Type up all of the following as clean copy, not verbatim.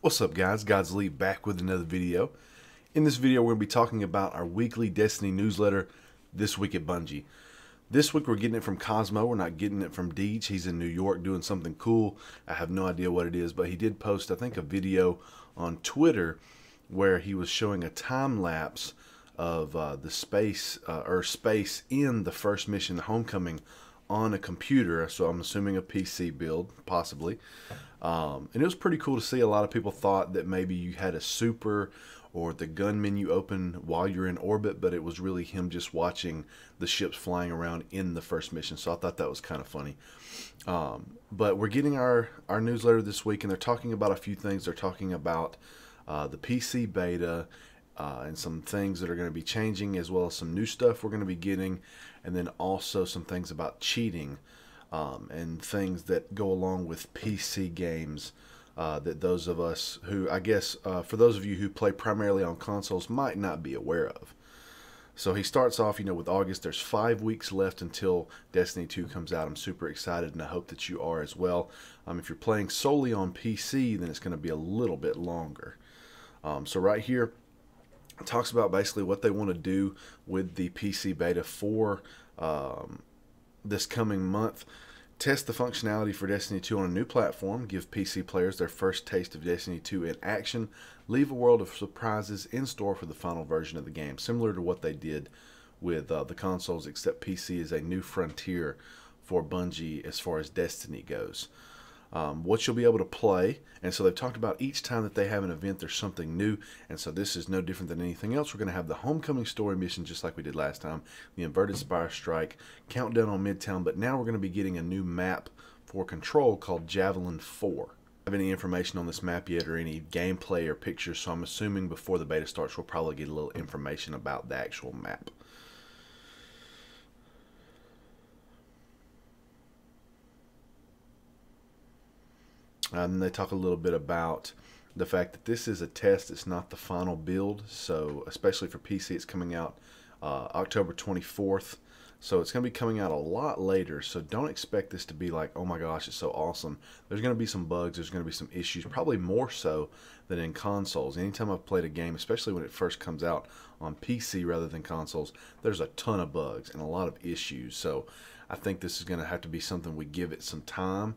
What's up, guys? God's Lee back with another video. In this video, we're going to be talking about our weekly Destiny newsletter, This Week at Bungie. This week, we're getting it from Cosmo. We're not getting it from Deej. He's in New York doing something cool. I have no idea what it is, but he did post, I think, a video on Twitter where he was showing a time lapse of the space in the first mission, the Homecoming, on a computer. So I'm assuming a PC build, possibly. And it was pretty cool to see. A lot of people thought that maybe you had a super or the gun menu open while you're in orbit, but it was really him just watching the ships flying around in the first mission. So I thought that was kind of funny. But we're getting our newsletter this week, and they're talking about a few things. They're talking about the PC beta and some things that are going to be changing, as well as some new stuff we're going to be getting, and then also some things about cheating and things that go along with PC games that those of us who, I guess, for those of you who play primarily on consoles, might not be aware of. So he starts off, with August. There's 5 weeks left until Destiny 2 comes out. I'm super excited, and I hope that you are as well. If you're playing solely on PC, then it's going to be a little bit longer. So right here, it talks about basically what they want to do with the PC beta for this coming month. Test the functionality for Destiny 2 on a new platform, give PC players their first taste of Destiny 2 in action, leave a world of surprises in store for the final version of the game, similar to what they did with the consoles, except PC is a new frontier for Bungie as far as Destiny goes. What you'll be able to play, and so they've talked about each time that they have an event there's something new, and so this is no different than anything else. We're going to have the Homecoming story mission just like we did last time, the Inverted Spire Strike, Countdown on Midtown, but now we're going to be getting a new map for Control called Javelin 4. I don't have any information on this map yet or any gameplay or pictures, so I'm assuming before the beta starts we'll probably get a little information about the actual map. And they talk a little bit about the fact that this is a test. It's not the final build. So especially for PC, it's coming out October 24th. So it's going to be coming out a lot later. So don't expect this to be like, oh my gosh, it's so awesome. There's going to be some bugs. There's going to be some issues, probably more so than in consoles. Anytime I've played a game, especially when it first comes out on PC rather than consoles, there's a ton of bugs and a lot of issues. So I think this is going to have to be something we give it some time.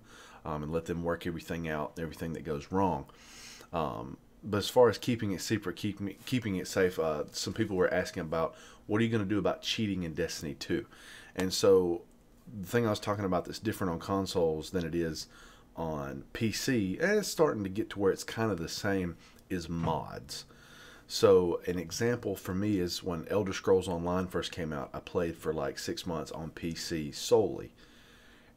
And let them work everything out, everything that goes wrong. But as far as keeping it secret, keeping it safe, some people were asking about what are you going to do about cheating in Destiny 2? And so the thing I was talking about that's different on consoles than it is on PC, and it's starting to get to where it's kind of the same, is mods. So an example for me is when Elder Scrolls Online first came out, I played for like 6 months on PC solely.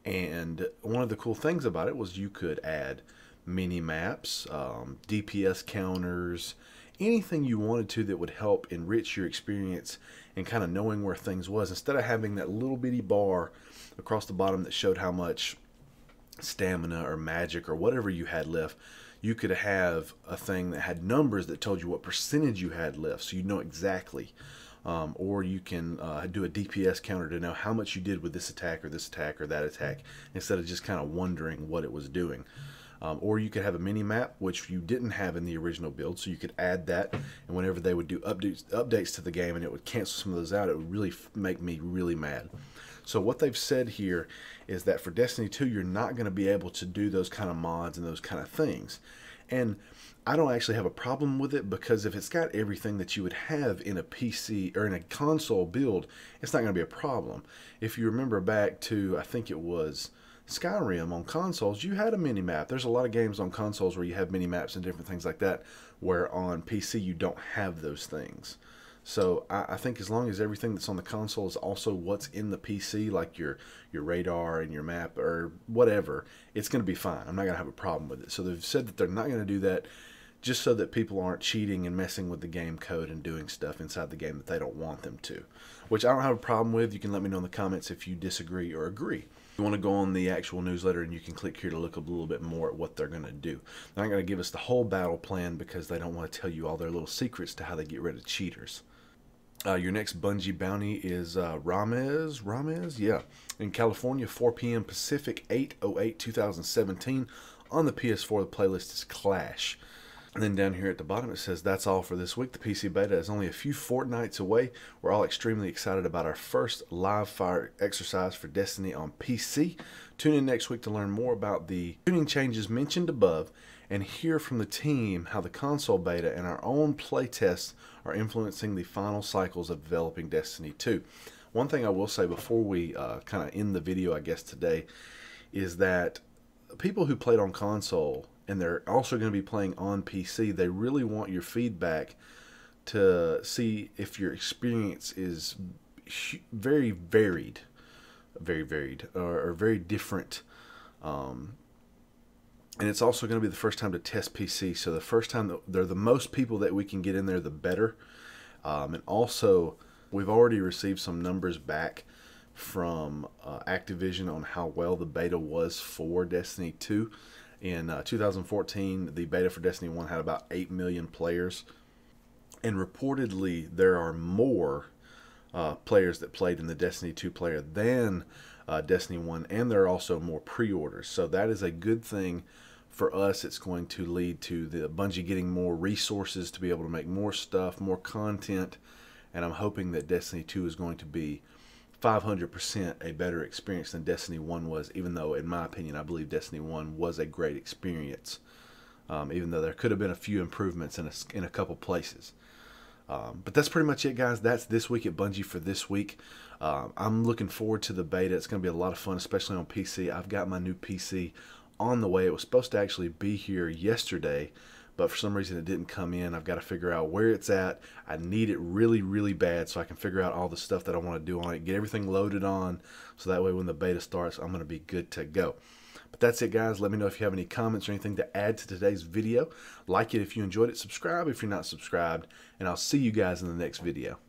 And one of the cool things about it was you could add mini maps, DPS counters, anything you wanted to that would help enrich your experience and kind of knowing where things was. Instead of having that little bitty bar across the bottom that showed how much stamina or magic or whatever you had left, you could have a thing that had numbers that told you what percentage you had left, so you know exactly. Or you can do a DPS counter to know how much you did with this attack or that attack, instead of just kind of wondering what it was doing. Or you could have a mini map, which you didn't have in the original build, so you could add that, and whenever they would do updates to the game and it would cancel some of those out, it would really make me really mad. So what they've said here is that for Destiny 2, you're not going to be able to do those kind of mods and those kind of things. And I don't actually have a problem with it, because if it's got everything that you would have in a PC or in a console build, it's not going to be a problem. If you remember back to, I think it was Skyrim on consoles, you had a mini map. There's a lot of games on consoles where you have mini maps and different things like that, where on PC you don't have those things. So I think as long as everything that's on the console is also what's in the PC, like your radar and your map or whatever, it's going to be fine. I'm not going to have a problem with it. So they've said that they're not going to do that, just so that people aren't cheating and messing with the game code and doing stuff inside the game that they don't want them to, which I don't have a problem with. You can let me know in the comments if you disagree or agree. You want to go on the actual newsletter, and you can click here to look a little bit more at what they're going to do. They're not going to give us the whole battle plan because they don't want to tell you all their little secrets to how they get rid of cheaters. Your next Bungie bounty is Ramez, yeah, in California, 4 p.m. Pacific, 8/08/2017. On the PS4, the playlist is Clash. And then down here at the bottom it says, that's all for this week. The PC beta is only a few fortnights away. We're all extremely excited about our first live fire exercise for Destiny on PC. Tune in next week to learn more about the tuning changes mentioned above and hear from the team how the console beta and our own playtests are influencing the final cycles of developing Destiny 2. One thing I will say before we kind of end the video, I guess, today, is that people who played on console and they're also going to be playing on PC, they really want your feedback to see if your experience is very varied, or very different. And it's also going to be the first time to test PC, so the first time that they're the most people that we can get in there, the better. And also, we've already received some numbers back from Activision on how well the beta was for Destiny 2. In 2014, the beta for Destiny 1 had about 8 million players. And reportedly, there are more players that played in the Destiny 2 player than Destiny 1. And there are also more pre-orders. So that is a good thing for us. It's going to lead to the Bungie getting more resources to be able to make more stuff, more content. And I'm hoping that Destiny 2 is going to be 500% a better experience than Destiny 1 was, even though, in my opinion, I believe Destiny 1 was a great experience, even though there could have been a few improvements in a couple places. But that's pretty much it, guys. That's This Week at Bungie for this week. I'm looking forward to the beta. It's going to be a lot of fun, especially on PC. I've got my new PC on the way. It was supposed to actually be here yesterday, but for some reason it didn't come in. I've got to figure out where it's at. I need it really, really bad so I can figure out all the stuff that I want to do on it, get everything loaded on, so that way when the beta starts, I'm going to be good to go. But that's it, guys. Let me know if you have any comments or anything to add to today's video. Like it if you enjoyed it. Subscribe if you're not subscribed, and I'll see you guys in the next video.